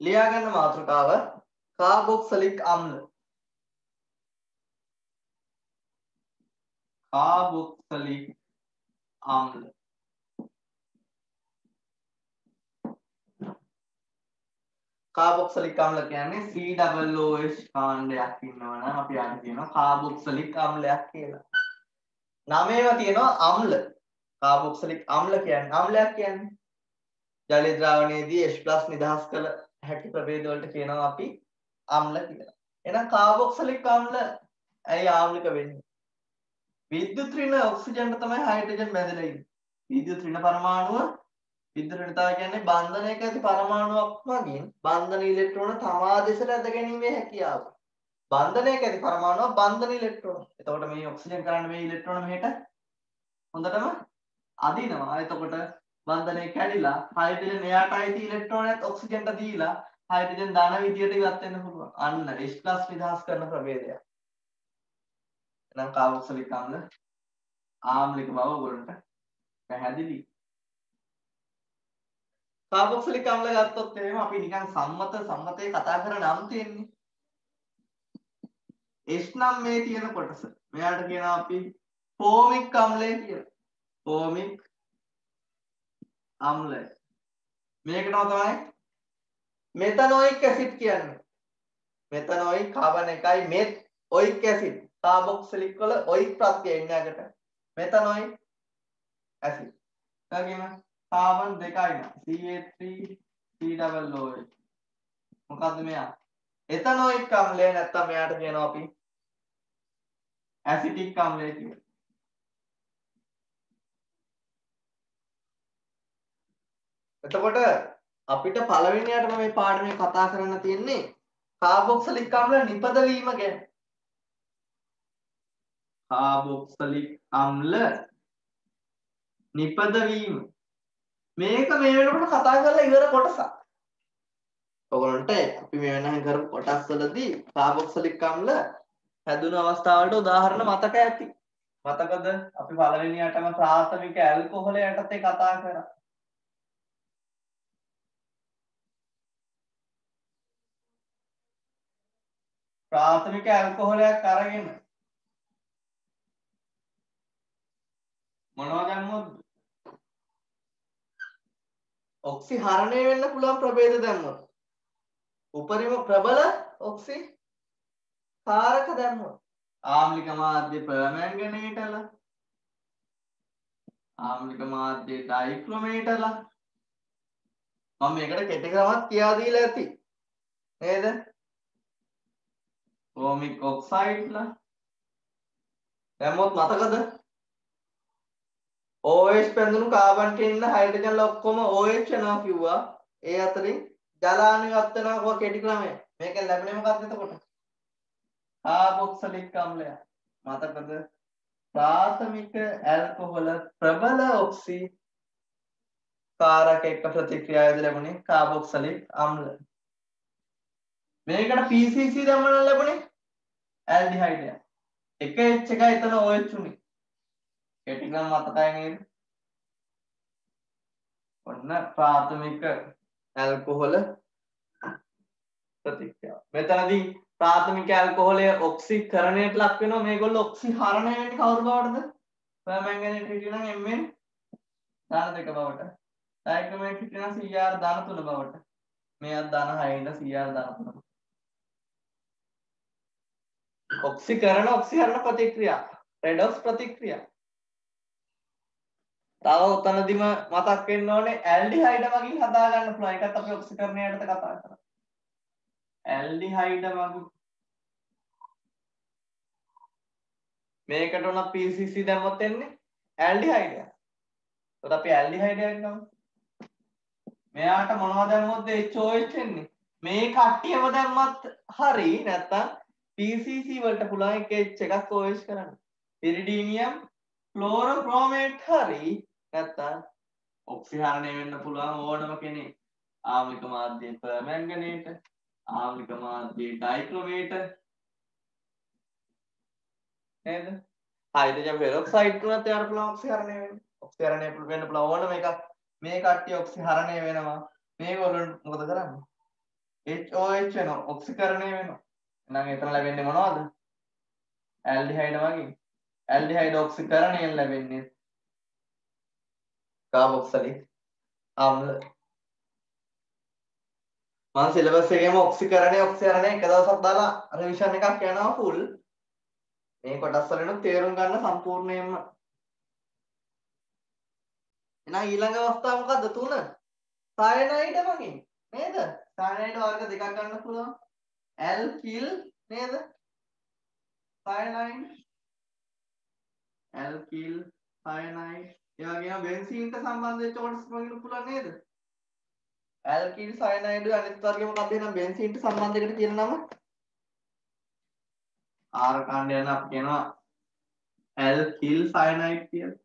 ලියා ගන්න මාතෘකාව කාබොක්සිලික් අම්ල. කාබොක්සිලික් අම්ල. කාබොක්සිලික් අම්ල කියන්නේ COOH කාණ්ඩයක් ඉන්නවා නම් අපි අද කියනවා කාබොක්සිලික් අම්ලයක් කියලා. නමේව තියෙනවා අම්ල. කාබොක්සිලික් අම්ල කියන්නේ අම්ලයක් කියන්නේ ජල ද්‍රාවණයේදී H+ නිදහස් කළ හැකි ප්‍රභේද වලට කියනවා අපි අම්ල කියලා. එහෙනම් කාබොක්සිලික් අම්ල ඇයි ආම්ලික වෙන්නේ? විද්‍යුත් ඍණ ඔක්සිජන්ට තමයි හයිඩ්‍රජන් බැඳලා ඉන්නේ. විද්‍යුත් ඍණ පරමාණුව විද්‍යුත් ඍණතාවය කියන්නේ බන්ධනයක ඇති පරමාණුවක් මගින් බන්ධන ඉලෙක්ට්‍රෝන තමා දෙසට ඇද ගැනීමේ හැකියාව. බන්ධනයක ඇති පරමාණුව බන්ධන ඉලෙක්ට්‍රෝන. එතකොට මේ ඔක්සිජන් කරන්නේ මේ ඉලෙක්ට්‍රෝන මෙහෙට හොඳටම අදිනවා. එතකොට බන්ධනය කැඩිලා හයිඩ්‍රජන් එයාට අයිති ඉලෙක්ට්‍රෝනයත් ඔක්සිජන්ට දීලා හයිඩ්‍රජන් ධන විදියට ඉවත් වෙන්න පුළුවන්. අන්න H+ නිදහස් කරන ප්‍රභේදයක්. එහෙනම් කාබොක්සිලික් අම්ල ආම්ලික බව ඔයගොල්ලන්ට පැහැදිලි. කාබොක්සිලික් අම්ල ගත්තොත් එහෙම අපි නිකන් සම්මතයේ කතා කරන නම් තියෙන්නේ. H නම් මේ තියෙන කොටස. මෙයාට කියනවා අපි ෆෝමික් අම්ලය කියලා. ෆෝමික් අම්ලය. මේකටම තමයි මෙතනොයික් ඇසිඩ් කියන්නේ. මෙතනොයික් කාබන් එකයි මෙත් ඔයික් ඇසිඩ්. කාබොක්සිලික් වල ඔයික් ප්‍රත්‍යය ඉන්නේ යකට. මෙතනොයික් ඇසිඩ්. එතගින් කාබන් දෙකයි න CH3COOH. මොකද්ද මෙයා? එතනොයික් අම්ලය නැත්තම් මෙයාට කියනවා අපි ඇසිටික් අම්ලය කියලා. එතකොට අපිට පළවෙනියටම මේ පාඩමේ කතා කරන්න තියෙන්නේ කාබොක්සිලික් අම්ල නිපදවීම ගැන. කාබොක්සිලික් අම්ල නිපදවීම. මේක මේ වෙනකොට කතා කරලා ඉවර කොටසක්. ඔයගොල්ලන්ට අපි මේ වෙනහන් කරපු කොටස් වලදී කාබොක්සිලික් අම්ල හැදුණු අවස්ථාවලට උදාහරණ මතක ඇති. මතකද? අපි පළවෙනියටම ප්‍රාථමික ඇල්කොහොල යටතේ කතා කරා. ප්‍රාථමික ඇල්කොහොලයක් අරගෙන මොනවා දැම්මොත් ඔක්සිහරණය වෙන්න පුළුවන් ප්‍රභේද දැම්මොත් උපරිම ප්‍රබල ඔක්සි කාරක දැම්මොත් ආම්ලික මාධ්‍ය පර්මැංගනේටලා ආම්ලික මාධ්‍ය ඩයික්‍රොමේටලා මම මේකට කෙටි ක්‍රමයක් කියා දීලා ඇති නේද? ෆෝමික් ඔක්සයිඩ්ලා දැම්මොත් මතකද? OH පැඳුණු කාබන් ටින්න හයිඩ්‍රජන්ලා ඔක්කොම OH වෙනවා කිව්වා. ඒ අතරින් ජලාණුවත් වෙනවා කො කෙටි ක්‍රමය. මේකෙන් ලැබෙන්නේ මොකක්ද එතකොට? කාබොක්සිලික් අම්ලය. මතකද? ප්‍රාථමික ඇල්කොහොල ප්‍රබල ඔක්සි කාරක එක්ක ප්‍රතික්‍රියාවේදී ලැබුණේ කාබොක්සිලික් අම්ල. මේකට PCC දැම්මම ලැබුණේ ඇල්ඩිහයිඩය. එක H එකයි එතන OH උනේ. කෙටි ක්‍රම මතකයි නේද? ඔන්න ප්‍රාථමික ඇල්කොහොල ප්‍රතික්‍රියාව. මෙතනදී ප්‍රාථමික ඇල්කොහොලය ඔක්සිකරණයට ලක් වෙනවා. මේගොල්ලෝ ඔක්සිහරණය වෙන්නේ කවුරු බවටද? පර්මැංගනේට් හිටියනම් Mn ධන 2 බවට. ඩයික්‍රොමේට් හිටියනම් Cr ධන 3 බවට. මෙයත් ධන 6 ඉඳ Cr ධන 3. ඔක්සිකරණ ඔක්සිහරණ ප්‍රතික්‍රියා. රෙඩොක්ස් ප්‍රතික්‍රියා. තව උතනදිම මතක් වෙන්න ඕනේ ඇල්ඩිහයිඩ වගේ හදා ගන්න පුළුවන්. ඒකත් අපි ඔක්සිකරණය යටතේ කතා කරා. ඇල්ඩිහයිඩ වගේ මේකට උන PCC දැම්මොත් එන්නේ ඇල්ඩිහයිඩ. එතකොට අපි ඇල්ඩිහයිඩ ගමු. මෙයාට මොනවද දැම්මොත් HOH එන්නේ. මේ කට්ටියම දැම්මත් හරි නැත්තම් PCC වලට පුළුවන් එක H එකක් OH කරන්න. ඉරිඩීනියම් ක්ලෝරෝබ්‍රෝමේට් හරි නැත්තම් ඔක්සිහරණය වෙන්න පුළුවන් ඕනම කෙනෙක්. ආම්ලික මාධ්‍ය පර්මැංගනේට, ආම්ලික මාධ්‍ය ඩයික්‍රොමේට නේද? හයිඩ්‍රජන් පෙරොක්සයිඩ් උනත් යාර පුළුවන් ඔක්සිහරණය වෙන්න. ඔක්සිහරණය වෙන්න පුළුවන් ඕනම එකක්. මේ කට්ටිය ඔක්සිහරණය වෙනවා. මේගොල්ලෝ මොකද කරන්නේ? HOH වෙනවා ඔක්සිකරණය වෙනවා. එහෙනම් එතන ලැබෙන්නේ මොනවද? ඇල්ඩිහයිඩ් වගේ. ඇල්ඩිහයිඩ් ඔක්සිකරණයෙන් ලැබෙන්නේ කාබොක්සිලික් අම්ල. මම සිලබස් එකේම ඔක්සිකරණය එක දවසක් දාලා රිවිෂන් එකක් යනවා ෆුල්. මේ කොටස් වලින් තේරුම් ගන්න සම්පූර්ණයෙන්ම. එහෙනම් ඊළඟ අවස්ථාව මොකද්ද? 3. සයනයිඩ් වගේ නේද? සයනයිඩ් වර්ග දෙකක් ගන්න පුළුවන්. ඇල්කිල් නේද? සයනයිඩ් ඇල්කිල් සයනයිඩ් ඒ වගේම බෙන්සීන්ට සම්බන්ධ වෙච්ච කොටස් වලින් පුළුවන් නේද? ඇල්කිල් සයනයිඩ් අනිත් වර්ගය මොකක්ද? එහෙනම් බෙන්සීන්ට සම්බන්ධයකට කියන නම ආර කාණ්ඩ යන අපි කියනවා ඇල්කිල් සයනයිඩ් කියලා.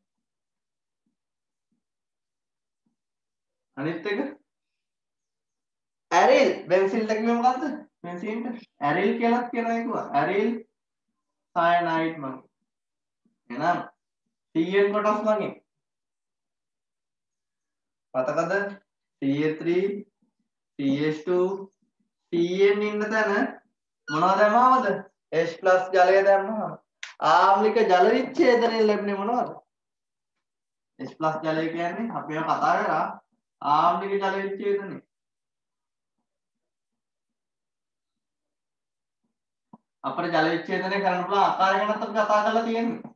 අනිත් එක ඇරිල් බෙන්සිල්ට කිව්වේ මොකද්ද? බෙන්සීන්ට ඇරිල් කියලා කියනවා කිව්වා. ඇරිල් සයනයිඩ් මම. එහෙනම් CN කොටස් වගේ මතකද? CH3 CH2 CN ඉන්න තැන මොනවද දැම්මවද? H+ ජලය දැම්මම ආම්ලික ජල විච්ඡේදනයෙන් ලැබෙන්නේ මොනවද? H+ ජලය කියන්නේ අපි කතා කරා ආම්ලික ජල විච්ඡේදනය. අපිට ජල විච්ඡේදනය කරන්න පුළුවන් ආකාරය ගැන අපි කතා කරලා තියෙන්නේ.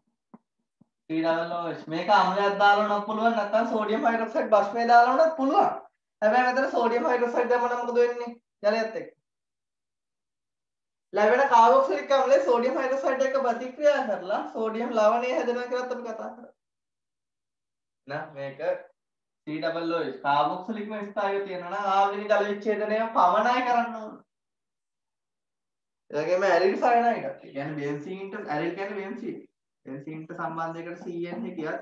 COOH මේක අම්ලයක් දාලා උනත් පුළුවන් නැත්නම් සෝඩියම් හයිඩ්‍රොක්සයිඩ් බස්මේ දාලා උනත් පුළුවන්. හැබැයි මෙතන සෝඩියම් හයිඩ්‍රොක්සයිඩ් දැම්මම මොකද වෙන්නේ? ජලයත් එක්ක. ලැබෙන කාබොක්සිලික් අම්ලයේ සෝඩියම් හයිඩ්‍රොක්සයිඩ් එක්ක ප්‍රතික්‍රියා කරලා සෝඩියම් ලවණය හැදෙනවා කියලාත් අපි කතා කරා. නේද? මේක COOH කාබොක්සිලික් ස්ථායක තියෙනවා නම් ආම්ලික ජල විච්ඡේදනය පමණයි කරන්න ඕන. ඒ වගේම ඇරිල් සයනයිඩ්. ඒ කියන්නේ බෙන්සීන්ට ඇරිල් කියන්නේ බෙන්සීන්. බෙන්සීන්ට සම්බන්ධයකට CN හිටියත්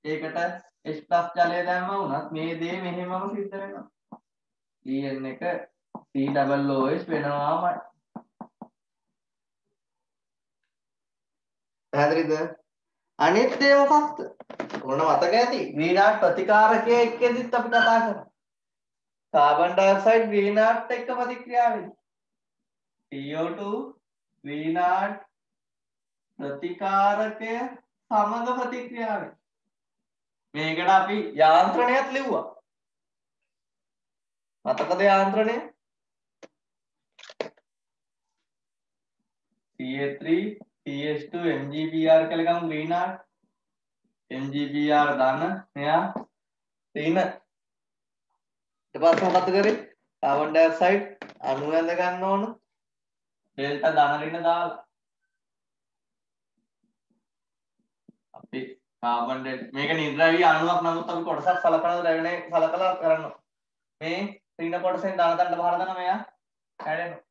ඒකට H+ ජලය දැම්ම වුණත් මේ දේ මෙහෙමම සිද්ධ වෙනවා. CN එක COOH වෙනවාමයි. පැහැදිලිද? අනිත් දේ මොකක්ද? මොන මතක ඇති? ග්‍රීන්හාට් ප්‍රතිකාරකයේ එක්කෙදිත් අපි කතා කරා. කාබන් ඩයොක්සයිඩ් ග්‍රීන්හාට් එක්ක ප්‍රතික්‍රියා වෙනවා. CO2 ග්‍රීන්හාට් ප්‍රතිකාරකය සමග ප්‍රතික්‍රියා වෙනවා. මේකට අපි යාන්ත්‍රණයක් ලිව්වා. මතකද යාන්ත්‍රණය? CH3 CH2 MgBr කියලා ගමු ග්‍රීන්හාට්. MgBr ධන මෙයා ඍණ. ඊට පස්සේ මොකද කරේ? කාබන් ඩයොක්සයිඩ් අණු ඇඳ ගන්න ඕන. ඩෙල්ටා ධන ඍණ දාලා. අපි කාබන් මේක නිර්ද්‍රව්‍ය අණුවක් නමුත් අපි කොටසක් සලකනවා ද්‍රවණය සලකලා කරනවා. මේ ඍණ කොටසෙන් ධන තැනට බහර දාන මෙයා හැදෙනවා.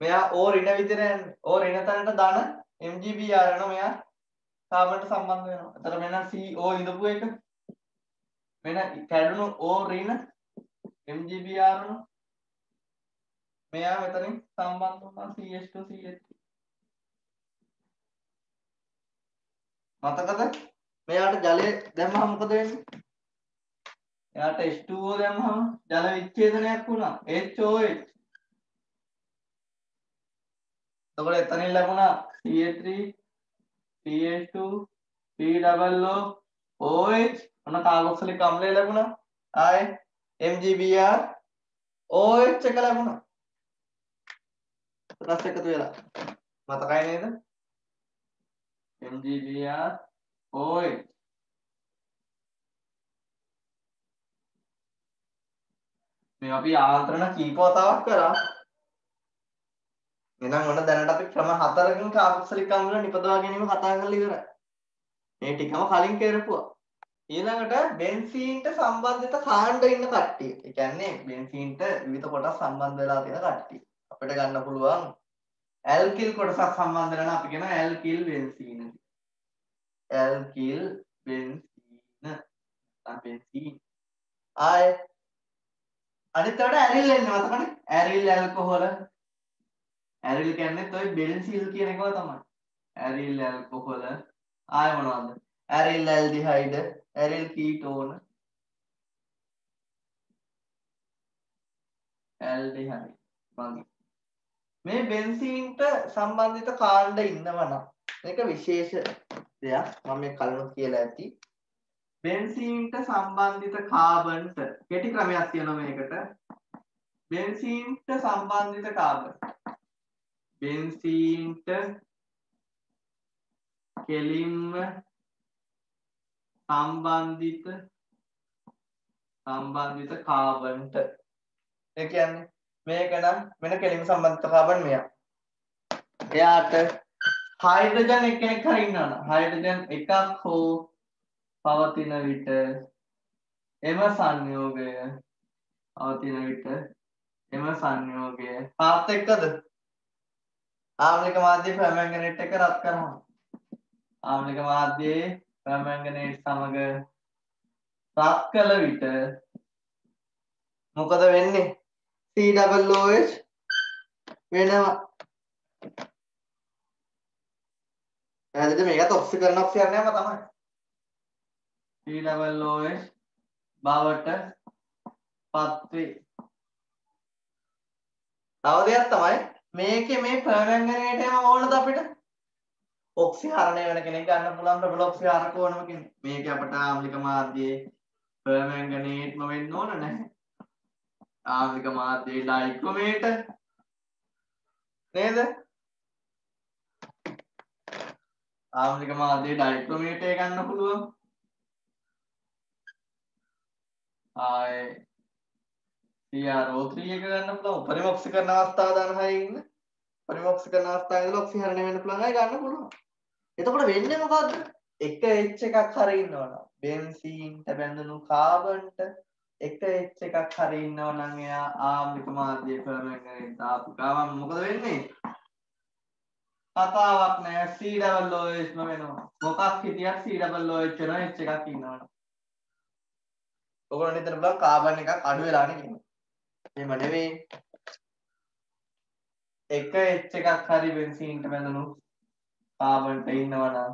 මෙයා O ඍණ විතරයි. O ඍණ තැනට ධන MgBr යනවා මෙයා කාබන්ට සම්බන්ධ වෙනවා. එතකොට මෙන්න CO ඉඳපු එක මෙන්න කැඩුණු O ඍණ MgBr න මෙයා මෙතනින් සම්බන්ධ වුණා CH2 CH3. මතකද? මෙයාට ජලය දැම්මම මොකද වෙන්නේ? එයාට H2O දැම්මම ජල විච්ඡේදනයක් වුණා. HOH. එතකොට එතනින් ලැබුණා CH3 CH2 COOH මොන කාබොක්සිලික් අම්ලය ලැබුණා. ආයේ MgBr OH එක ලැබුණා. රස එකතු වෙලා. මතකයි නේද? MgBr OH මේ අපි ආන්ත්‍රණ කීප වතාවක් කරා. එහෙනම් ඔන්න දැනට අපි ක්‍රම 4කින් කාබොක්සිලික් අම්ල නිපදවා ගැනීම කතා කරලා ඉවරයි. මේ ටිකම කලින් කරපුවා. ඊළඟට බෙන්සීන්ට සම්බන්ධිත කාණ්ඩ ඉන්න කට්ටිය. ඒ කියන්නේ බෙන්සීන්ට විවිධ කොටස් සම්බන්ධ වෙලා තියෙන කට්ටිය. අපිට ගන්න පුළුවන් ඇල්කිල් කොටසක් සම්බන්ධ වෙනවා අපි කියන ඇල්කිල් බෙන්සීන. ඇල්කිල් බෙන්සීන. බෙන්සීන්. ආයේ අනිත් ඒවාට ඇරිල් එන්නේ මතකනේ? ඇරිල් ඇල්කොහොල. ඇරිල් කියන්නේ toy බෙන්සිල් කියන එකම තමයි. ඇරිල් ඇල්කොහොල. ආයේ මොනවද? ඇරිල් ඇල්ඩිහයිඩ්, ඇරිල් කීටෝන. ඇල්ඩිහයිඩ්. මේ බෙන්සීන්ට සම්බන්ධිත කාණ්ඩ ඉන්නවා නම් මේක විශේෂ දෙයක් මම මේ කලිනුත් කියලා ඇති බෙන්සීන්ට සම්බන්ධිත කාබන්ට කෙටි ක්‍රමයක් තියෙනවා මේකට බෙන්සීන්ට සම්බන්ධිත කාබන් බෙන්සීන්ට කෙලින්ම සම්බන්ධිත කාබන්ට ඒ කියන්නේ මේක නම් වෙන කෙලින්ම සම්බන්ධිත කාබන් මෙයා එයාට හයිඩ්‍රජන් එක්කෙනෙක් හරි ඉන්නවනම් හයිඩ්‍රජන් එකක් හෝ පවතින විට එම සංයෝගය පාත් එක්කද ආම්ලික මාධ්‍යයේ පර්මැංගනේට් එක රත් කරනවා ආම්ලික මාධ්‍යයේ පර්මැංගනේට් සමග රත් කළ විට මොකද වෙන්නේ COOH වෙනවා එහෙනම් මේකත් ඔක්සිජන් ඔක්සිජන් නෑම තමයි COOH බවට පත් වේ. තව දෙයක් තමයි මේකේ මේ පර්මැංගනේට් එකම ඕනද අපිට ඔක්සිහරණය වෙන කෙනෙක් ගන්න පුළුවන් ප්‍රබල ඔක්සිහාරක ඕනම කෙනෙක්. මේක අපට ආම්ලික මාධ්‍යයේ පර්මැංගනේට්ම වෙන්න ඕන නැහැ. ආම්ලික මාධ්‍යයේ ඩයික්‍රොමේට නේද? ආම්ලික මාධ්‍යයේ ඩයික්‍රොමේට එක ගන්න පුළුවන්. ආයේ CrO3 එක ගන්න පුළුවන්. උපරිම ඔක්සිකරණ අවස්ථාව දාන හරිය ඉන්න. උපරිම ඔක්සිකරණ අවස්ථාවේ ඉඳලා ඔක්සිහරණය වෙන්න පුළුවන් අය ගන්න පුළුවන්. එතකොට වෙන්නේ මොකද්ද? එක H එකක් හරි ඉන්නවනම් බෙන්සීන්ට බැඳුණු කාබන්ට එක H එකක් හරි ඉන්නවනම් එයා ආම්ලික මාධ්‍යයේ පර්මැංගනේට් දාපු ගමන් මොකද වෙන්නේ? කතාවක් නෑ COOH ම වෙනවා. මොකක් හිටියත් COOH වෙනවා H එකක් ඉන්නවනම්. ඔයගොල්ලෝ හිතන්න බලන්න කාබන් එකක් අඩු වෙලානේ කියන්නේ. එහෙම නෙවෙයි. එක H එකක් හරි බෙන්සීන්ට බැඳුණු කාබන්ට ඉන්නවනම්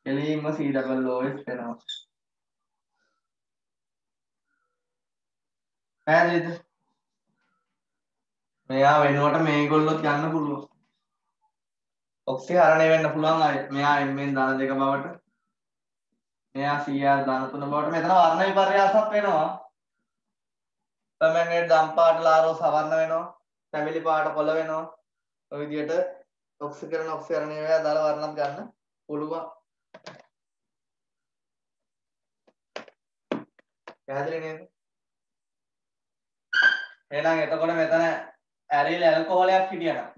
එළියෙම COOH වෙනවා. පැහැදිලිද? මෙයා වෙනුවට මේගොල්ලොත් ගන්න පුළුවන්. ඔක්සිහරණය වෙන්න පුළුවන් අය. මෙයා Mn ධන 2 බවට මෙයා Cr ධන 3 බවට මෙතන වර්ණ විපර්යාසක් වෙනවා. පර්මැංගනේට් දම් පාට ලාරෝ සවර්ණ වෙනවා. පැමිලි පාට කොළ වෙනවා. ඔය විදිහට ඔක්සිහරණය වෙලා දාලා වර්ණත් ගන්න පුළුවන්. පැහැදිලි නේද? එහෙනම් එතකොට මෙතන ඇරිල් ඇල්කොහොලයක් හිටියනම්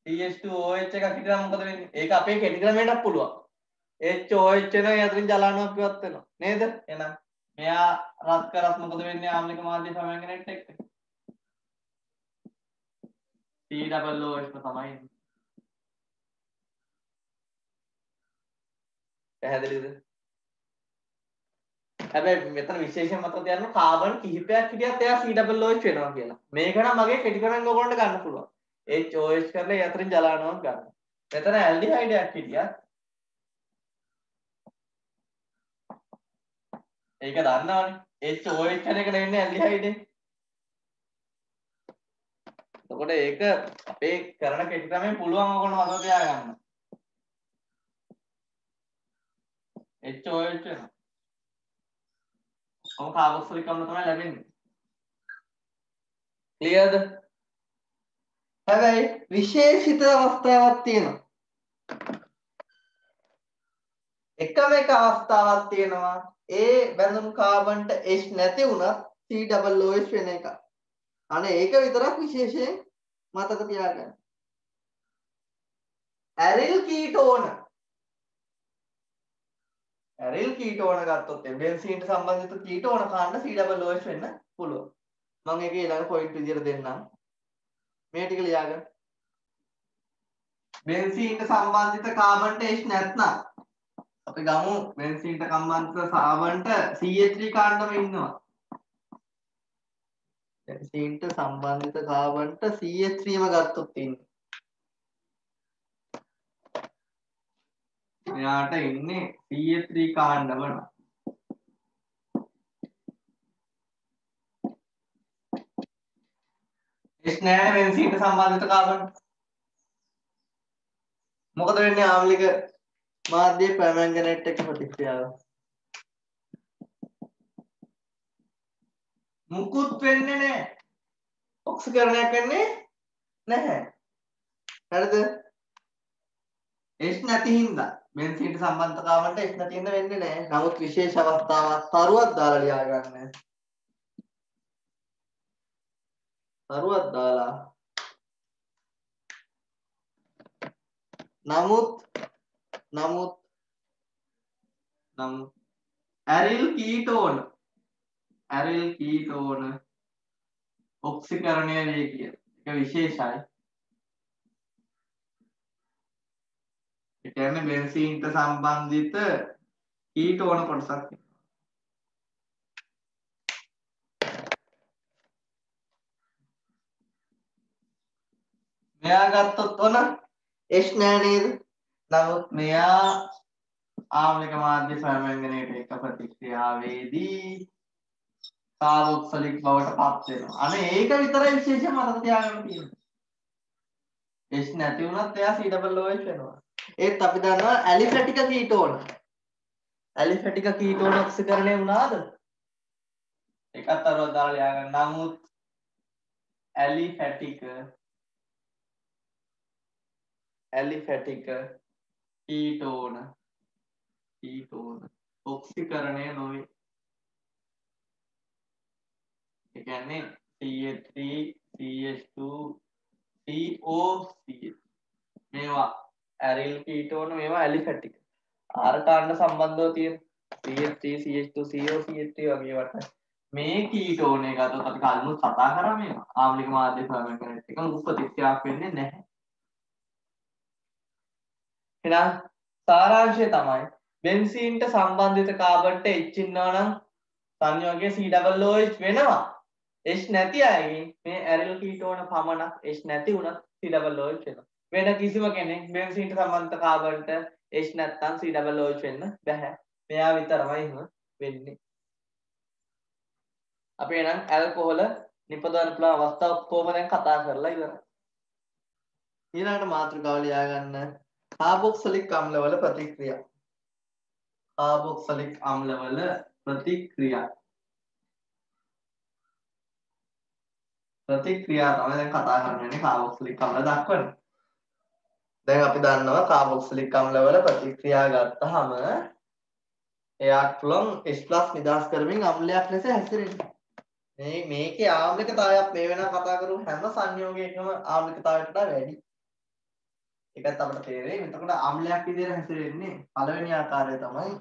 CH2OH එකක් හිටියනම් මොකද වෙන්නේ? ඒක අපේ කෙටි ක්‍රමයටත් පුළුවන්. HOH වෙනවා යතුරින් ජලාණුවක් ඉවත් වෙනවා. නේද? එහෙනම් මෙයා රත් කරත් මොකද වෙන්නේ ආම්ලික මාධ්‍ය පර්මැංගනේට් එක්ක? COOH තමයි. පැහැදිලිද? හැබැයි මෙතන විශේෂයෙන් මතක තියාගන්න කාබන් කිහිපයක් හිටියත් එයා COOH වෙනවා කියලා. මේක නම් මගේ කෙටි ක්‍රමෙන් ඔයගොල්ලන්ට ගන්න පුළුවන්. HOH කරලා යතුරින් ජලාණුවක් ගන්න. මෙතන ඇල්ඩිහයිඩයක් හිටියත් ඒක දන්නවනේ HOH කියන එකට එන්නේ ඇල්ඩිහයිඩේ. එතකොට ඒක අපේ කරන කෙටි ක්‍රමයෙන් පුළුවන් ඔයගොල්ලෝ මතක තියාගන්න. HOH වෙනවා. ඔය කාබොක්සිලික් අම්ල තමයි ලැබෙන්නේ. ක්ලියර්ද? හැබැයි විශේෂිත අවස්ථාවක් තියෙනවා. එකම එක අවස්ථාවක් තියෙනවා. ඒ බැඳුණු කාබන්ට H නැති වුණත් COOH වෙන එක. අනේ ඒක විතරක් විශේෂයෙන් මතක තියාගන්න. ඇරිල් කීටෝන ගත්තොත් බෙන්සීන්ට සම්බන්ධිත කීටෝන කාණ්ඩ COOH වෙන්න පුළුවන්. මම ඒක ඊළඟ පොයින්ට් විදියට දෙන්නම්. මේ ටික ලියාගන්න. බෙන්සීන්ට සම්බන්ධිත කාබන්ට H නැත්නම් අපි ගමු බෙන්සීන්ට සම්බන්ධිත කාබන්ට CH3 කාණ්ඩම ඉන්නවා. බෙන්සීන්ට සම්බන්ධිත කාබන්ට CH3ම ගත්තොත් ඉන්නේ. මෙයාට ඉන්නේ CH3 කාණ්ඩම නම. H නැහැ බෙන්සීන්ට සම්බන්ධිත කාබන්. මොකද වෙන්නේ ආම්ලික මාධ්‍යයේ පැමැන්ගනේට් එක්ක ප්‍රතික්‍රියාව? මුකුත් වෙන්නේ නැහැ. ඔක්සිකරණයක් වෙන්නේ නැහැ. හරිද? H නැති හින්දා බෙන්සීන්ට සම්බන්ධ කාබන්ට H නැති හින්දා වෙන්නේ නැහැ. නමුත් විශේෂ අවස්ථාවක් තරුවක් දාලා ලියා ගන්න. තරුවක් දාලා නමුත් ඇරිල් කීටෝන ඔක්සිකරණය වේ කියන එක විශේෂයි. ඒ කියන්නේ බෙන්සීන්ට සම්බන්ධිත කීටෝන කොටසක්. මෙයා ගත්තොත් ඔන H නෑ නේද? නමුත් මෙයා ආම්ලික මාධ්‍ය සමංගනයට එක ප්‍රතික්‍රියාවේදී කාබොක්සිලික් බවට පත් වෙනවා. අනේ ඒක විතරයි විශේෂම මතක තියාගන්න තියෙන්නේ. H නැති වුණත් එයා COOH වෙනවා. ඒත් අපි දන්නවා ඇලිෆැටික කීටෝන. ඇලිෆැටික කීටෝන ඔක්සිකරණය වුණාද? ඒකත් අරව දාලා ලියා ගන්න. නමුත් ඇලිෆැටික කීටෝන ඔක්සිකරණය නොවේ. ඒ කියන්නේ CH3 CH2 COCH මේවා ඇරිල් කීටෝන මේවා ඇලිෆැටික. ආර කාණ්ඩ සම්බන්ධව තියෙන CH3 CH2 COCH වගේ වට මේ කීටෝන එක ගත්තොත් අපි කලින් කතා කරා මේවා ආම්ලික මාධ්‍ය සමගනට එක මුළු ප්‍රතික්‍රියාවක් වෙන්නේ නැහැ. එහෙනම් සාරාංශය තමයි බෙන්සීන්ට සම්බන්ධිත කාබන්ට H ඉන්නවා නම් සංයෝගයේ COOH වෙනවා. H නැති අයගෙන් මේ ඇරිල් කීටෝන පමණක් H නැති වුණත් COOH වෙනවා. වෙන කිසිම කෙනෙක් බෙන්සීන්ට සම්බන්ධිත කාබන්ට H නැත්තම් COOH වෙන්න බෑ. මෙයා විතරමයි එහෙම වෙන්නේ. අපි එහෙනම් ඇල්කොහොල නිපදවන්න පුළුවන් අවස්ථා ඔක්කොම දැන් කතා කරලා ඉවරයි. ඊළඟට මාතෘකාව ලියා ගන්න කාබොක්සිලික් අම්ලවල ප්‍රතික්‍රියා. කාබොක්සිලික් අම්ලවල ප්‍රතික්‍රියා තමයි දැන් කතා කරන්නේ කාබොක්සිලික් අම්ල දක්වන. දැන් අපි දන්නවා කාබොක්සිලික් අම්ලවල ප්‍රතික්‍රියා ගත්තාම එයාට පුළුවන් H+ නිදාස් කරමින් අම්ලයක් ලෙස හැසිරෙන්න. මේකේ ආම්ලිකතාවයක් මේ වෙන කතා කරු හැම සංයෝගයකම ආම්ලිකතාවයට වඩා වැඩි. ඒකත් අපිට තේරෙයි. එතකොට අම්ලයක් විදිහට හැසිරෙන්නේ පළවෙනි ආකාරය තමයි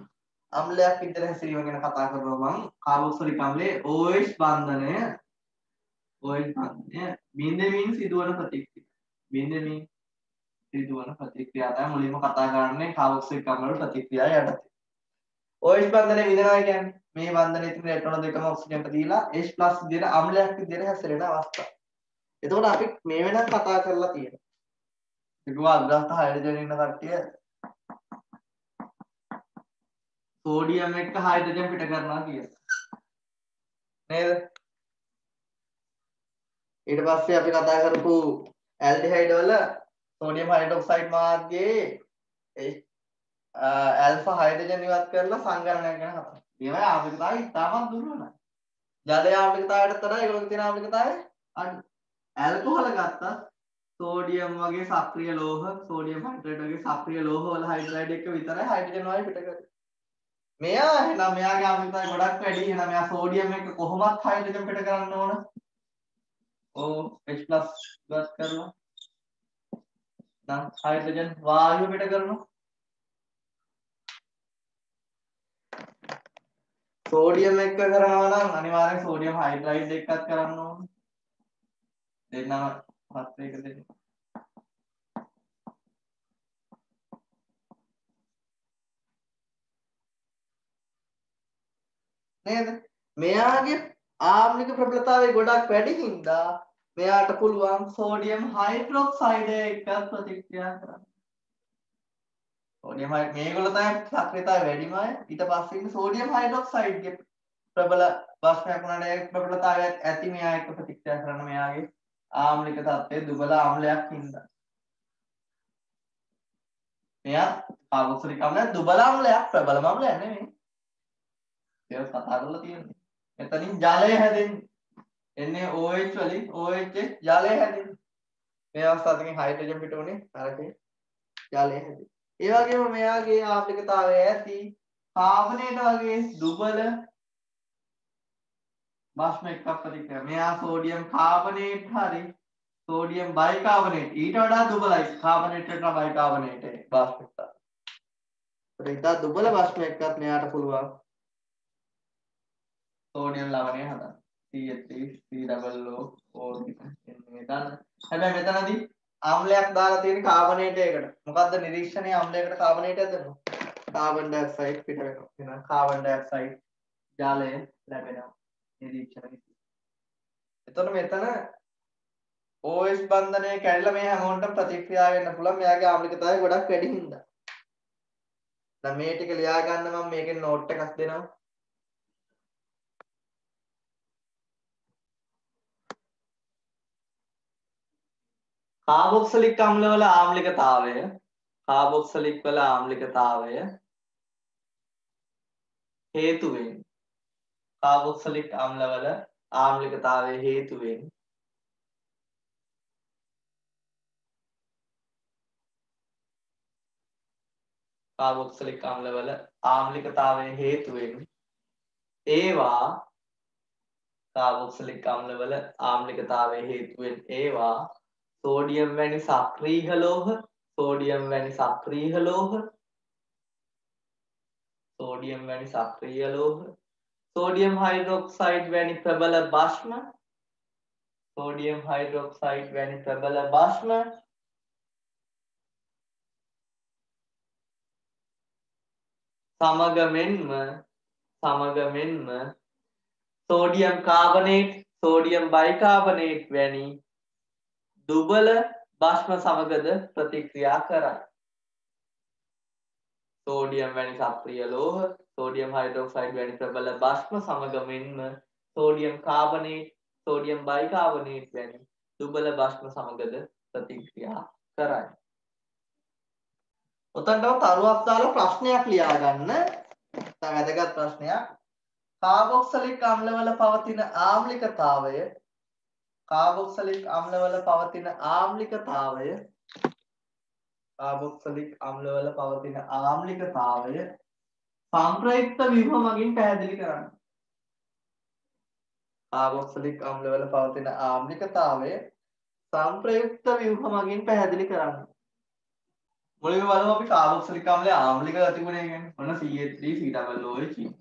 අම්ලයක් විදිහට හැසිරීම ගැන කතා කරනවා මම. කාබොක්සිලික් අම්ලයේ OH බන්ධනය බින්දමින් සිදුවන ප්‍රතික්‍රියා තමයි මුලින්ම කතා කරන්නේ කාබොක්සිලික් අම්ල වල ප්‍රතික්‍රියා යටතේ. OH බන්ධනය විඳිනවා කියන්නේ මේ බන්ධනයේ තියෙන ඉලෙක්ට්‍රෝන දෙකම ඔක්සිජන්ට දීලා H+ විදිහට අම්ලයක් විදිහට හැසිරෙන අවස්ථාව. එතකොට අපි මේ වෙනත් කතා කරලා තියෙනවා. ඒකවා අග්‍රස්ත හයිඩ්‍රජන් ඉන්න කට්ටිය සෝඩියම් එක්ක හයිඩ්‍රජන් පිට කරනවා කියලා. නේද? ඊට පස්සේ අපි කතා කරපු ඇල්ඩිහයිඩ් වල සෝඩියම් හයිඩ්‍රොක්සයිඩ් මාර්ගයේ ඇල්ෆා හයිඩ්‍රජන් ඉවත් කරලා සංගණනයක් ගැන කතා. ඒවා ආම්ලිකතාවය ඉතාමත් දුර්වලයි. ජලයේ ආම්ලිකතාවයට වඩා ඒගොල්ලෝ තියෙන ආම්ලිකතාවය අඩු. ඇල්කොහොල ගත්තත් සෝඩියම් වගේ සක්‍රිය ලෝහ, සෝඩියම් හයිඩ්‍රේට් වගේ සක්‍රිය ලෝහ වල හයිඩ්‍රයිඩ් එක විතරයි හයිඩ්‍රජන් වායු පිට කරන්නේ. මෙයා එහෙනම් මෙයාගේ ආම්ලිකතාවය ගොඩක් වැඩි. එහෙනම් මෙයා සෝඩියම් එක කොහොමත් හයිඩ්‍රජන් පිට කරන්න ඕන. H+ ඉවත් කරනවා. නම් හයිඩ්‍රජන් වායුව පිට කරනවා. සෝඩියම් එක්ක කරනවා නම් අනිවාර්යෙන් සෝඩියම් හයිඩ්‍රයිඩ් එක්කත් කරන්න ඕනේ. දෙන්නම පත්‍රයක දෙන්න. නේද? මෙයාගේ ආම්ලික ප්‍රබලතාවය ගොඩක් වැඩි හින්දා මෙයාට පුළුවන් සෝඩියම් හයිඩ්‍රොක්සයිඩ් එක්ක ප්‍රතික්‍රියා කරන්න. සෝඩියම් මේගොල්ලෝ තමයි සක්‍රියතාවය වැඩිම අය. ඊට පස්සේ ඉන්නේ සෝඩියම් හයිඩ්‍රොක්සයිඩ්ගේ ප්‍රබල බස්නයක් උනාට ඒ ප්‍රබලතාවයක් ඇති මෙයා එක්ක ප්‍රතික්‍රියා කරන මෙයාගේ ආම්ලික තත්ත්වයේ දුබල ආම්ලයක් හින්දා. මෙයා කාබොක්සිලික් අම්ලය දුබල ආම්ලයක් ප්‍රබල ආම්ලයක් නෙමෙයි. ඒක කතා කරලා තියෙන්නේ. එතනින් ජලය හැදෙන්නේ. එන්නේ OH වලින් OH ජලය හැදෙන්නේ. මේ අවස්ථාවකින් හයිඩ්‍රජන් පිට උනේ අරකේ ජලය හැදෙන්නේ. ඒ වගේම මෙයාගේ ආම්ලිකතාවය ඇති කාබනේට වගේ දුබල භාෂ්ම එක්ක ප්‍රතික්‍රියා. මෙයා සෝඩියම් කාබනේට් හරි සෝඩියම් බයිකාබනේට් ඊට වඩා දුබලයි කාබනේට් එකට බයිකාබනේට් භාෂ්ම එක්ක. ඒත් ඉතා දුබල භාෂ්ම එක්කත් මෙයාට පුළුවන් සෝඩියම් ලවණය හදන්න. CH3COO මේ දාන්න. හැබැයි මෙතනදී ආම්ලයක් දාලා තියෙන කාබනේට් එකකට. මොකද්ද නිරීක්ෂණයේ ආම්ලයකට කාබනේට් එකද? කාබන් ඩයොක්සයිඩ් පිට වෙනවා. එහෙනම් කාබන් ඩයොක්සයිඩ් ජලය ලැබෙනවා. නිරීක්ෂණය. එතකොට මෙතන OH බන්ධනය කැඩලා මේ හැමෝටම ප්‍රතික්‍රියා වෙන්න පුළුවන්. මෙයාගේ ආම්ලිකතාවය ගොඩක් වැඩි හින්දා. දැන් මේ ටික ලියා ගන්න මම මේකෙන් නෝට් එකක් දෙනවා. කාබොක්සිලික් අම්ලවල ආම්ලිකතාවය හේතු වෙන්නේ කාබොක්සිලික් අම්ලවල ආම්ලිකතාවය හේතු වෙන්නේ කාබොක්සිලික් අම්ලවල ආම්ලිකතාවය හේතු වෙන්නේ ඒවා කාබොක්සිලික් අම්ලවල ආම්ලිකතාවය හේතු වෙන්නේ ඒවා සෝඩියම් වැනි සක්‍රීය ලෝහ සෝඩියම් වැනි සක්‍රීය ලෝහ සෝඩියම් හයිඩ්‍රොක්සයිඩ් වැනි ප්‍රබල භස්ම සමග මෙන්ම සෝඩියම් කාබනේට් සෝඩියම් බයිකාබනේට් වැනි දුබල භස්ම සමගද ප්‍රතික්‍රියා කරයි. සෝඩියම් වැනි සක්‍රීය ලෝහ සෝඩියම් හයිඩ්‍රොක්සයිඩ් වැනි ප්‍රබල භස්ම සමග මෙන්ම සෝඩියම් කාබනේට් සෝඩියම් බයිකාබනේට් වැනි දුබල භස්ම සමගද ප්‍රතික්‍රියා කරයි. ඔතනටම තරුවක් දාලා ප්‍රශ්නයක් ලියා ගන්න. වැදගත් ප්‍රශ්නයක්. කාබොක්සිලික් අම්ලවල පවතින ආම්ලිකතාවය සංප්‍රයුක්ත ව්‍යුහ මගින් පැහැදිලි කරන්න. කාබොක්සිලික් අම්ලවල පවතින ආම්ලිකතාවය සංප්‍රයුක්ත ව්‍යුහ මගින් පැහැදිලි කරන්න. මුලින්ම බලමු අපි කාබොක්සිලික් අම්ලයේ ආම්ලික ගති ගුණය කියන්නේ. ඔන්න CH3COOH.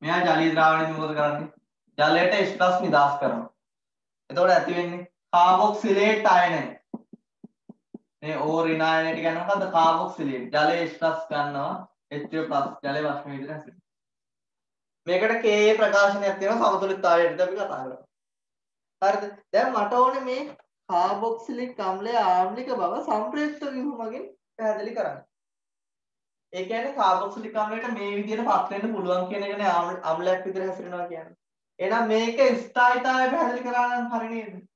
මෙයා ජලීය ද්‍රාවණයදී මොකද කරන්නේ? ජලයට H+ නිදාස් කරනවා. එතකොට ඇති වෙන්නේ කාබොක්සිලේට් අයනය. මේ O ඍණ අයනයට කියන්නේ මොකද්ද? කාබොක්සිලේට්. ජලයේ H+ ගන්නවා H2+ ජලයේ භස්ම විදිහට හැසිරෙනවා. මේකට Ka ප්‍රකාශනයක් තියෙනවා සමතුලිතතාවයට අපි කතා කරමු. හරිද? දැන් මට ඕනේ මේ කාබොක්සිලික් අම්ලයේ ආම්ලික බව සංප්‍රයුක්ත ව්‍යුහ මගින් පැහැදිලි කරන්න. ඒ කියන්නේ කාබොක්සිලික් අම්ලයට මේ විදිහට පත් වෙන්න පුළුවන් කියන එකනේ අම්ලයක් විදිහට හැසිරෙනවා කියන්නේ. එහෙනම් මේක ස්ථායීතාවය පැහැදිලි කරා නම් හරි නේද?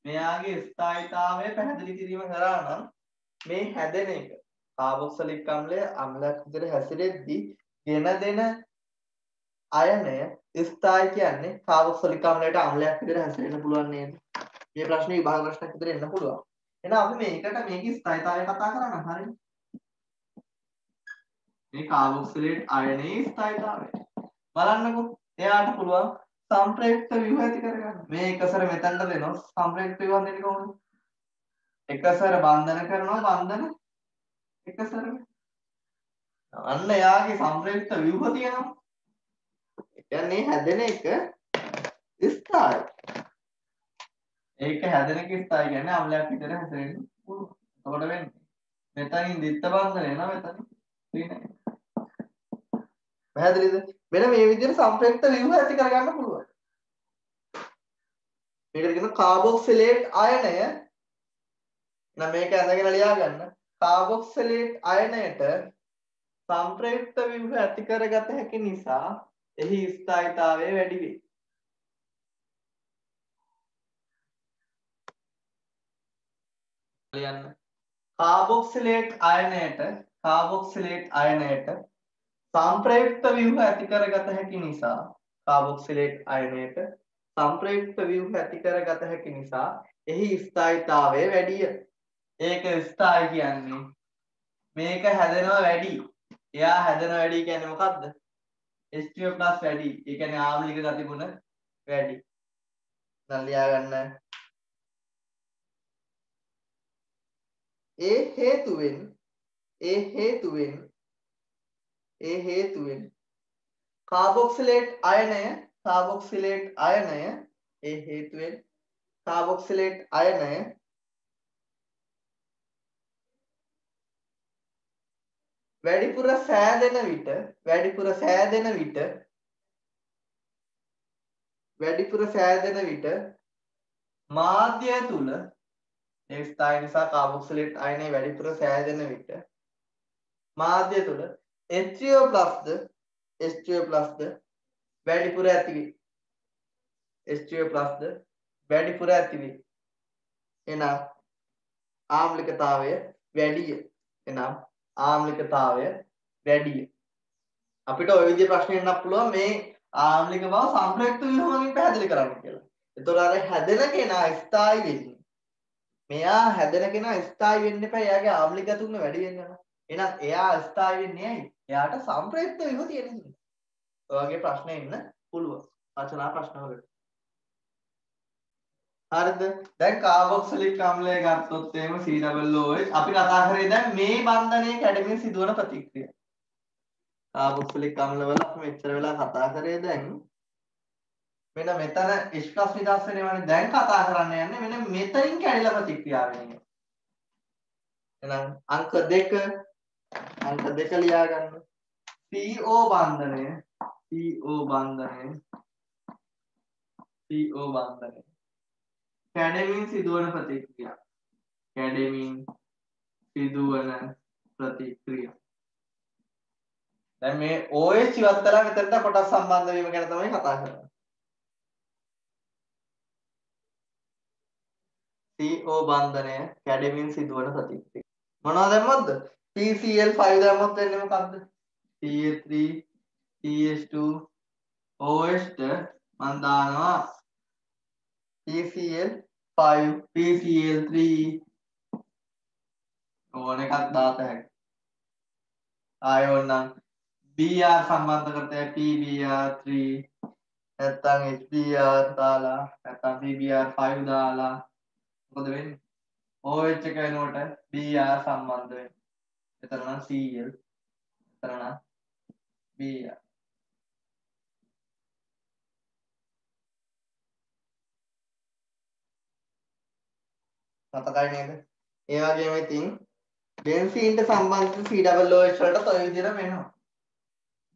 මෙයාගේ ස්ථායීතාවය පැහැදිලි කිරීම කරා නම් මේ හැදෙන එක කාබොක්සිලික් අම්ලය අම්ලයක් විදිහට හැසිරෙද්දී ගෙන දෙන අයනය ස්ථායි කියන්නේ කාබොක්සිලික් අම්ලයට අම්ලයක් විදිහට හැසිරෙන්න පුළුවන් නේද? මේ ප්‍රශ්නේ විභාග ප්‍රශ්නයක් විදිහට එන්න පුළුවන්. එහෙනම් අපි මේකට මේකේ ස්ථායීතාවය කතා කරන්න හරිනේ. මේ කාබොක්සිලේට් අයනයේ ස්ථායීතාවය බලන්නකෝ. එයාට පුළුවන් සංප්‍රයුක්ත ව්‍යුහ ඇති කරගන්න. මේ එකසර මෙතනට දෙනවා සංප්‍රයුක්ත ව්‍යුහ දෙන්නේ කොහොමද? එකසර බන්ධන කරනවා බන්ධන එකසර. අන්න එයාගේ සංප්‍රයුක්ත ව්‍යුහ තියෙනවා. ඒ කියන්නේ හැදෙන එක ස්ථායි. ඒක හැදෙන එක ස්ථායි කියන්නේ අම්ලයක් විතර හැදෙන්න පුළුවන්. එතකොට වෙන්නේ මෙතනින් දිත්ත බන්ධන එනවා මෙතනින් ඍණ. පැහැදිලිද? මෙන්න මේ විදිහට සංප්‍රයුක්ත ව්‍යුහ ඇති කරගන්න පුළුවන්. මේකට කියන කාබොක්සිලේට් අයනය. නම් මේක අඳගෙන ලියා ගන්න. කාබොක්සිලේට් අයනයට සංප්‍රයුක්ත ව්‍යුහ ඇති කරගත හැකි නිසා එහි ස්ථායීතාවය වැඩි වේ. ලියන්න. කාබොක්සිලේට් අයනයට සංප්‍රයුක්ත ව්‍යුහ ඇති කරගත හැකි නිසා එහි ස්ථායීතාවය වැඩිය. ඒක ස්ථායි කියන්නේ මේක හැදෙනවා වැඩි. එයා හැදෙනවා වැඩි කියන්නේ මොකද්ද? H2O+ වැඩි. ඒ කියන්නේ ආම්ලික ගති ගුණ වැඩි. දැන් ලියා ගන්න. ඒ හේතුවෙන් කාබොක්සිලේට් අයනය වැඩිපුර සෑදෙන විට මාධ්‍ය තුල ඒ ස්ථායි නිසා කාබොක්සිලේට් අයනය වැඩිපුර සෑදෙන විට මාධ්‍ය තුල H2O+ ද වැඩිපුර ඇති වේ. එනම් ආම්ලිකතාවය වැඩිය. අපිට ওই විදිහේ ප්‍රශ්න එන්නත් පුළුවන් මේ ආම්ලික බව සංප්‍රයුක්ත ව්‍යුහයෙන් පැහැදිලි කරන්න කියලා. ඒතකොට අර හැදෙන කෙනා ස්ථායි වෙන්නේ. මෙයා හැදෙන කෙනා ස්ථායි වෙන්න එපා. එයාගේ ආම්ලික ගතිගුණ වැඩි වෙන්න යනවා. එහෙනම් එයා ස්ථායි වෙන්නේ ඇයි? එයාට සංප්‍රයුක්ත ව්‍යුහ තියෙන හින්දා. ඔය වගේ ප්‍රශ්න එන්න පුළුවන්. රචනා ප්‍රශ්නවලට. හරිද? දැන් කාබොක්සිලික් අම්ලය ගත්තොත් එහෙම COOH අපි කතා කරේ දැන් මේ බන්ධනයේ කැඩෙමින් සිදුවන ප්‍රතික්‍රියා. කාබොක්සිලික් අම්ලවල අපි මෙච්චර වෙලා කතා කරේ දැන් මෙන්න මෙතන H+ නිදහස් වෙනවනේ. දැන් කතා කරන්න යන්නේ මෙන්න මෙතනින් කැඩිලා ප්‍රතික්‍රියා වෙන එක. එහෙනම් අංක 2 ලියා ගන්න. CO බන්ධනය කැඩෙමින් සිදුවන ප්‍රතික්‍රියා. දැන් මේ OH ඉවත් කරලා මෙතනට කොටස් සම්බන්ධ වීම ගැන තමයි කතා කරන්නේ. CO බන්ධනය කැඩෙමින් සිදුවන ප්‍රතික්‍රියා. මොනවද දැම්මොත්ද? PCl5 දැම්මොත් වෙන්නේ මොකද්ද? CH3 CH2 OH ට මම දානවා PCl5 PCl3 ඕන එකක් දාත හැකියි. ආයෝනම් Br සම්බන්ධ කරතේ PBr3 නැත්නම් HBr දාලා නැත්නම් PBr5 දාලා මොකද වෙන්නේ? OH එක වෙනකොට Br සම්බන්ධ වෙනවා. එතන නම් Cl එතන නම් Br. මතකයි නේද? ඒ වගේම ඉතින් බෙන්සීන්ට සම්බන්ධිත COOH වලට ඔය විදිහට වෙනවා.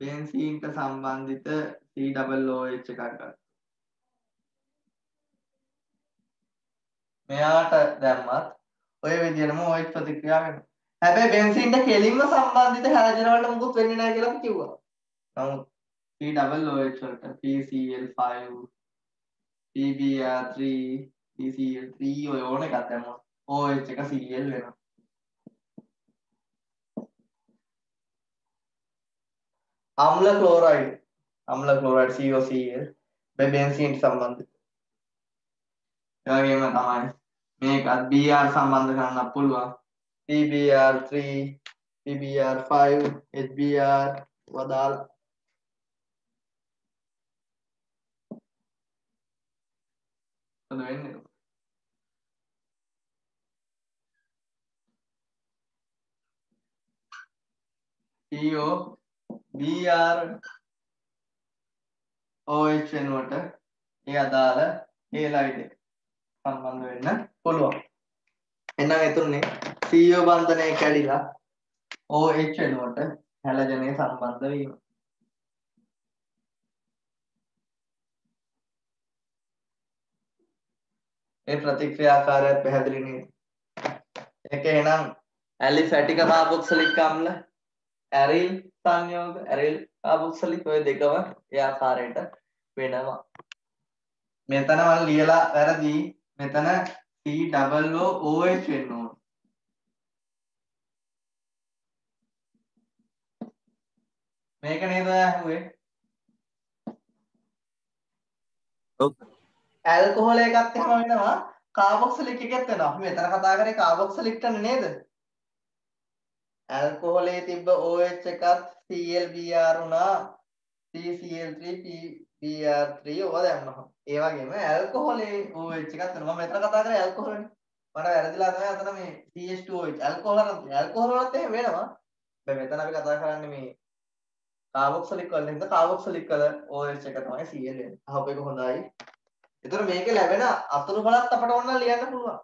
බෙන්සීන්ට සම්බන්ධිත COOH එකක් ගන්න. මෙයාට දැම්මත් ඔය විදිහටම OH ප්‍රතික්‍රියා වෙනවා. හැබැයි බෙන්සීන්ට කෙලින්ම සම්බන්ධිත හැලජන වලට මොකුත් වෙන්නේ නැහැ කියලා අපි කිව්වා. නමුත් COOH වලට PCl5 PBr3 PCl3 ඔය ඕන එකක් දැම්මොත් OH එක Cl වෙනවා. අම්ල ක්ලෝරයිඩ් COCl බෙන්සීන්ට සම්බන්ධිත. ඒ වගේම තමයි මේකත් Br සම්බන්ධ කරන්න පුළුවන්. PBr3 PBr5 HBr වදාලා මොකද වෙන්නේ? CO Br OH වෙනුවට ඒ අදාළ හේලයිඩ් එක සම්බන්ධ වෙන්න පුළුවන්. එහෙනම් එතුනේ CO බන්ධනය කැඩිලා OH වෙනුවට හැලජනය සම්බන්ධ වීම. ඒ ප්‍රතික්‍රියාකාරයත් පැහැදිලි නේද? ඒක එහෙනම් ඇලිෆැටික කාබොක්සිලික් අම්ල ඇරිල් සංයෝග ඇරිල් කාබොක්සිලික් ඔය දෙකම ඒ ආකාරයට වෙනවා. මෙතන මම ලියලා වැරදි. මෙතන COOH වෙන්න ඕන. මේක නේද ඇහුවේ? ඔව්. ඇල්කොහොල් එකත් එහෙම වෙනවා කාබොක්සිලික් එකෙත් වෙනවා. අපි මෙතන කතා කරේ කාබොක්සිලික් ගන්න නේද? ඇල්කොහොලේ තිබ්බ OH එකත් ClBr වුණා. CCl3 PBr3 ඔය දැම්මහම. ඒ වගේම ඇල්කොහොලේ OH එකත් වෙනවා. මම මෙතන කතා කරේ ඇල්කොහොල්නේ. මට වැරදිලා තමයි අතන මේ CH2OH ඇල්කොහොල් නම් ඇල්කොහොල් වලත් එහෙම වෙනවා. දැන් මෙතන අපි කතා කරන්නේ මේ කාබොක්සිලික් වල නේද? කාබොක්සිලික් වල OH එක තමයි Cl වෙන්නේ. අහපු එක හොඳයි. ඒතර මේකේ ලැබෙන අතුරු බලත් අපට ඕන ලියන්න පුළුවන්.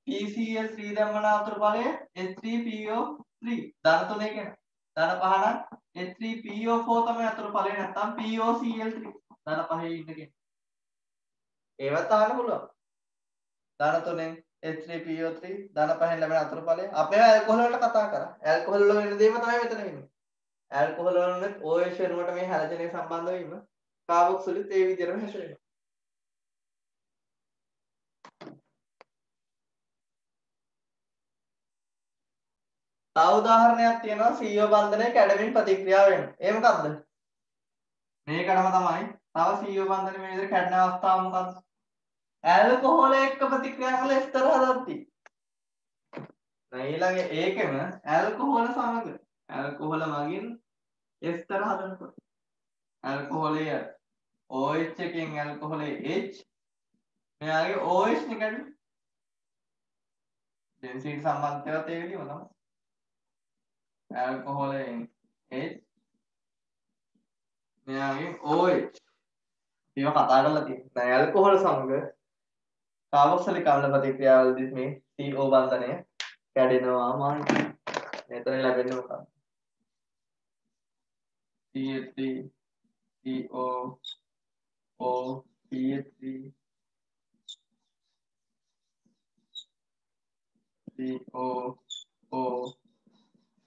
PCl3 දැම්මන අතුරු බලය H3PO3 ධන තුනේ කියන. ධන පහ නම් H3PO4 තමයි අතුරු බලය නැත්නම් POCl3 ධන පහේ ඉන්න කෙනෙක්. ඒවත් අහන්න පුළුවන්. ධන තුනෙන් H3PO3 ධන පහෙන් ලැබෙන අතුරු බලය. අපි ඇල්කොහොල් වලට කතා කරා. ඇල්කොහොල් වල වෙන දේම තමයි මෙතන වෙන්නේ. ඇල්කොහොල් වලත් OH වෙනුවට මේ හැලජනය සම්බන්ධ වීම කාබොක්සිලිත් ඒ විදිහටම හැසිරෙනවා. තව උදාහරණයක් තියෙනවා CO බන්ධනය කැඩෙමින් ප්‍රතික්‍රියා වෙන. ඒ මොකද්ද? මේකටම තමයි. තව CO බන්ධනය මේ විදිහට කැඩෙන අවස්ථාව මොකද්ද? ඇල්කොහොල් එක්ක ප්‍රතික්‍රියා කළ එස්තර හදද්දී. ඊළඟ ඒකෙම ඇල්කොහොල සමග ඇල්කොහොල මගින් එස්තර හදනකොට ඇල්කොහොලේ OH එකෙන් ඇල්කොහොලේ H මෙයාගේ OH නේ කැඩෙන්නේ. ඩෙන්සිටි සම්බන්ධයත් ඒ විදිහම තමයි. ඇල්කොහොලෙන් H මෙයාගේ OH ඒවා කතා කරලා තියෙනවා. දැන් ඇල්කොහොල් සමග කාබොක්සිලික් අම්ල ප්‍රතික්‍රියාවලදී මේ CO බන්ධනය කැඩෙනවා මාන. මෙතන ලැබෙන්නේ මොකක්ද? CH3 CO O CH3 CO O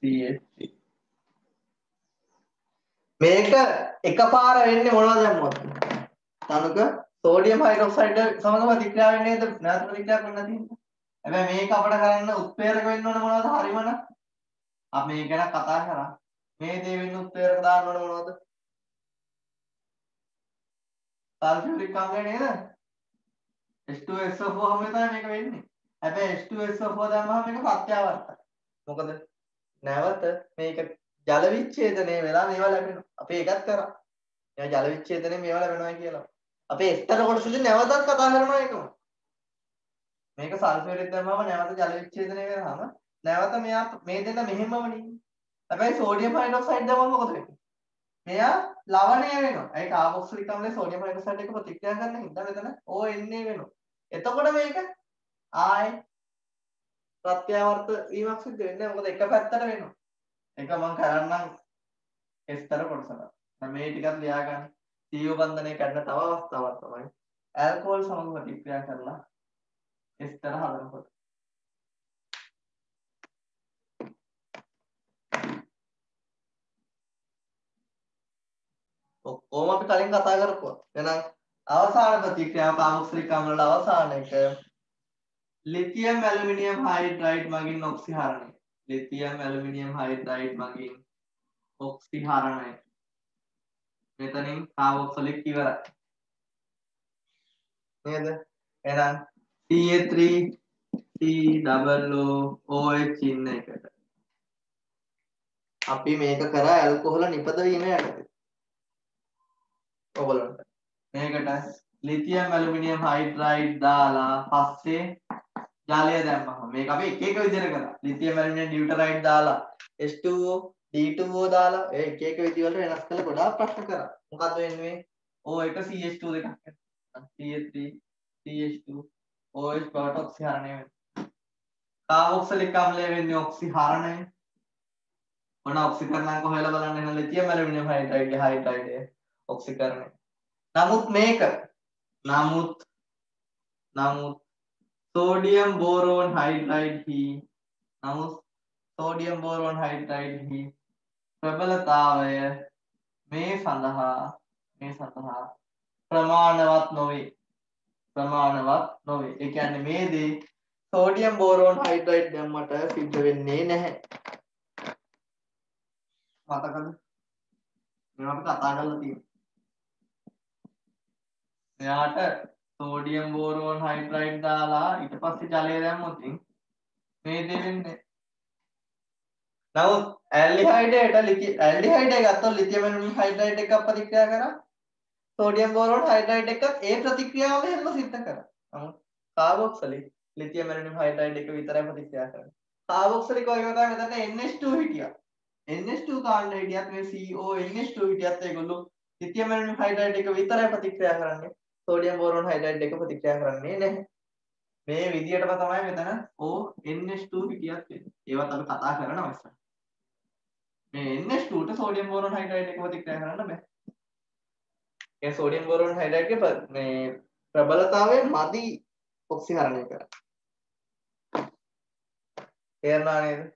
CH3 මේක එකපාර වෙන්නේ මොනවද දැම්මොත්? තනුක සෝඩියම් හයිඩ්‍රොක්සයිඩ් සමග ප්‍රතික්‍රියා වෙන්නේ නේද? නැවත ප්‍රතික්‍රියා කරන්න තියෙන්නේ. හැබැයි මේක අපිට කරන්න උත්ප්‍රේරක වෙන්න ඕනේ මොනවද? හරිමන. අපි මේක ගැන කතා කරා. මේ දේ වෙන්න උත්ප්‍රේරක දාන්න ඕනේ මොනවද? සල්ෆියුරික් අම්ලය නේද? H2SO4 හැම තමයි මේක වෙන්නේ. හැබැයි H2SO4 දැම්මම මේක ප්‍රත්‍යාවර්තයි. මොකද නැවත මේක ජල විච්ඡේදනය වෙලා මේවා ලැබෙනවා. අපි ඒකත් කරා. මේ ජල විච්ඡේදනය මේවා ලැබෙනවා කියලා. අපි එස්තර කොටසදී නැවතත් කතා කරනවා ඒකම. මේක සල්ෆියුරික් දැම්මම නැවත ජල විච්ඡේදනය වෙනවාම නැවත මෙයා මේ දෙන්න මෙහෙමම නේ. හැබැයි සෝඩියම් හයිඩ්‍රොක්සයිඩ් දැම්මම මොකද වෙන්නේ? මෙයා ලවණය වෙනවා. ඒ කාබොක්සිලික් අම්ලයේ සෝඩියම් හයිඩ්‍රොක්සයිඩ් එක ප්‍රතික්‍රියා කරන හින්දා මෙතන ONA වෙනවා. එතකොට මේක ආයි ප්‍රත්‍යාවර්ත වීමක් සිද්ධ වෙන්නේ නැහැ. මොකද එක පැත්තට වෙනවා. ඒක මම කරන්නම් එස්තර කොටසට. දැන් මේ ටිකත් ලියා ගන්න. CO බන්ධනය කඩන තව අවස්ථාවක් තමයි ඇල්කොහොල් සමග ප්‍රතික්‍රියා කරලා එස්තර හදනකොට. ඔක්කොම අපි කලින් කතා කරපුවා. එහෙනම් අවසාන ප්‍රතික්‍රියාව කාබොක්සිලික් අම්ල වල අවසාන එක ලිතියම් ඇලුමිනියම් හයිඩ්‍රයිඩ් මගින් ඔක්සිහරණය. ලිතියම් ඇලුමිනියම් හයිඩ්‍රයිඩ් මගින් ඔක්සිහරණය. මෙතනින් කාබොක්සිලික් ඉවරයි. නේද? එහෙනම් CH3COOH ඉන්න එකට අපි මේක කරා ඇල්කොහොල නිපද වීම යටතේ. ඔයගොල්ලන්ට මේකට ලිතියම් ඇලුමිනියම් හයිඩ්‍රයිඩ් දාලා පස්සේ ජලය දැම්මම මේක අපි එක එක විදිහට කරා. ලිතියම් ඇලුමිනියම් ඩියුටරයිඩ් දාලා H2O D2O දාලා ඒ එක එක විදිහවලට වෙනස් කරලා ගොඩාක් ප්‍රශ්න කරා. මොකද්ද වෙන්නේ? O එක CH2 දෙකක් CH3 CH2 OH බවට ඔක්සිහරණය වෙනවා. කාබොක්සිලික් අම්ලය වෙන්නේ ඔක්සිහරණය. මොන ඔක්සිකරණාංක හොයලා බලන්න එහෙනම් ලිතියම් ඇලුමිනියම් හයිඩ්‍රයිඩ් ඔක්සිකරණය. නමුත් සෝඩියම් බෝරෝන් හයිඩ්‍රයිඩ් ප්‍රබලතාවය මේ සඳහා ප්‍රමාණවත් නොවේ. ඒ කියන්නේ මේ දේ සෝඩියම් බෝරෝන් හයිඩ්‍රයිඩ් දැම්මට සිද්ධ වෙන්නේ නැහැ. මතකද? මේවා අපි කතා කරලා තියෙනවා. එයාට සෝඩියම් බෝරෝන් හයිඩ්‍රයිඩ් දාලා ඊට පස්සේ ජලය දැම්මොත් මේ දේ වෙන්නේ. නමුත් ඇල්ඩිහයිඩ් එක ගත්තොත් ලිතියම් ඇලුමිනියම් හයිඩ්‍රයිඩ් එකක් ප්‍රතික්‍රියා කරා සෝඩියම් බෝරෝන් හයිඩ්‍රයිඩ් එකත් ඒ ප්‍රතික්‍රියාව හැම සිද්ධ කරා. නමුත් කාබොක්සිලික් ලිතියම් ඇලුමිනියම් හයිඩ්‍රයිඩ් එක විතරයි ප්‍රතික්‍රියා කරන්නේ. කාබොක්සිලික් වගේ තමයි මෙතන NH2 හිටියා. NH2 කාණ්ඩ හිටියත් මේ CO NH2 හිටියත් ඒගොල්ලෝ ලිතියම් ඇලුමිනියම් හයිඩ්‍රයිඩ් එක විතරයි ප්‍රතික්‍රියා කරන්නේ. සෝඩියම් බෝරෝන් හයිඩ්‍රයිඩ් එක ප්‍රතික්‍රියා කරන්නේ නැහැ. මේ විදියටම තමයි මෙතන NH2 හිටියත් වෙන්නේ. ඒවත් අපි කතා කරනවා ඉස්සර. මේ NH2 ට සෝඩියම් බෝරෝන් හයිඩ්‍රයිඩ් එක ප්‍රතික්‍රියා කරන්න බෑ. ඒ සෝඩියම් බෝරෝන් හයිඩ්‍රයිඩ් එකේ මේ ප්‍රබලතාවය මදි ඔක්සිහරණය කරන්න. තේරුණා නේද?